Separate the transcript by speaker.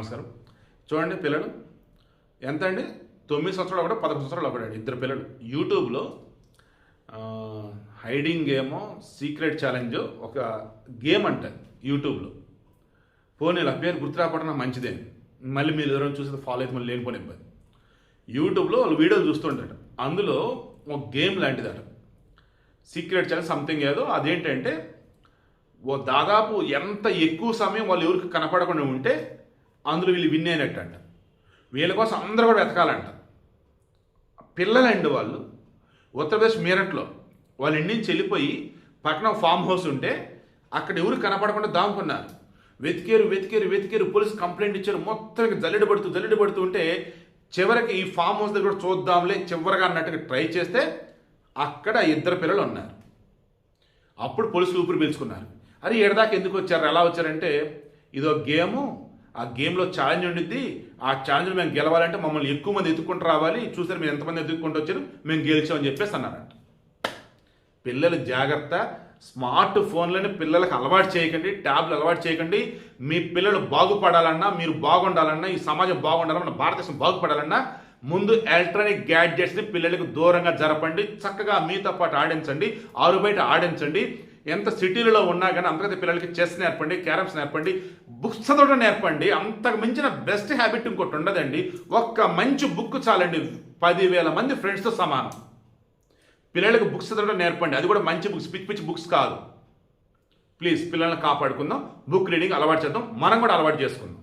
Speaker 1: నమస్కారం. చూడండి పిల్లలు ఎంత అండి, 9 సంవత్సరాలు ఒకటి, 11 సంవత్సరాలు ఒకటి, ఇద్దరు పిల్లలు యూట్యూబ్లో హైడింగ్ గేమో సీక్రెట్ ఛాలెంజ్ ఒక గేమ్ అంట యూట్యూబ్లో. పోనీ ఇలా పేరు గుర్తు రాకపోవడం నాకు మంచిదే, మళ్ళీ మీరు ఎవరైనా చూసి ఫాలో అయితే మళ్ళీ లేనిపోయిన ఇబ్బంది. యూట్యూబ్లో వాళ్ళు వీడియోలు చూస్తుంటారు, అందులో ఒక గేమ్ లాంటిదట, సీక్రెట్ ఛాలెంజ్ సంథింగ్ ఏదో. అదేంటంటే ఓ దాదాపు ఎంత ఎక్కువ సమయం వాళ్ళు ఎవరికి కనపడకుండా ఉంటే అందులో వీళ్ళు విన్ అయినట్టు అంట. వీళ్ళ కోసం అందరూ కూడా వెతకాలంట. పిల్లలండి వాళ్ళు ఉత్తరప్రదేశ్ మీరట్లో వాళ్ళ ఇంటి నుంచి వెళ్ళిపోయి పక్కన ఫామ్ హౌస్ ఉంటే అక్కడ ఎవరు కనపడకుండా దాముకున్నారు. వెతికేరు వెతికేరు వెతికేరు, పోలీసు కంప్లైంట్ ఇచ్చారు. మొత్తం జల్లెడ పడుతూ ఉంటే చివరికి ఈ ఫామ్ హౌస్ దగ్గర చూద్దాంలే చివరిగా అన్నట్టుగా ట్రై చేస్తే అక్కడ ఇద్దరు పిల్లలు ఉన్నారు. అప్పుడు పోలీసులు ఊపిరి పీల్చుకున్నారు. అరే ఏడదాకా ఎందుకు వచ్చారు, ఎలా వచ్చారంటే ఇదో గేము, ఆ గేమ్లో ఛాలెంజ్ ఉండిద్ది, ఆ ఛాలెంజ్లో మేము గెలవాలంటే మమ్మల్ని ఎక్కువ మంది ఎత్తుకుంటూ రావాలి, చూసారు మీరు ఎంతమంది ఎత్తుక్కుంటూ వచ్చారు, మేము గెలిచామని చెప్పేసి అన్నారంట. పిల్లలు జాగ్రత్త, స్మార్ట్ ఫోన్లని పిల్లలకు అలవాటు చేయకండి, ట్యాబ్లు అలవాటు చేయకండి. మీ పిల్లలు బాగుపడాలన్నా, మీరు బాగుండాలన్నా, ఈ సమాజం బాగుండాలన్నా, మన భారతదేశం బాగుపడాలన్నా ముందు ఎలక్ట్రానిక్ గ్యాడ్జెట్స్ని పిల్లలకు దూరంగా జరపండి. చక్కగా మీతో పాటు ఆడించండి, ఆరు బయట ఆడించండి. ఎంత సిటీలలో ఉన్నా కానీ అంతకంటే పిల్లలకి చెస్ నేర్పండి, క్యారమ్స్ నేర్పండి, బుక్స్ చదవడం నేర్పండి. అంతకు మించిన బెస్ట్ హ్యాబిట్ ఇంకోటి ఉండదండి. ఒక్క మంచి బుక్ చాలండి 10,000 మంది ఫ్రెండ్స్తో సమానం. పిల్లలకు బుక్స్ చదవడం నేర్పండి, అది కూడా మంచి బుక్స్, పిచ్చి పిచ్చి బుక్స్ కాదు. ప్లీజ్ పిల్లల్ని కాపాడుకుందాం, బుక్ రీడింగ్ అలవాటు చేద్దాం, మనం కూడా అలవాటు చేసుకుందాం.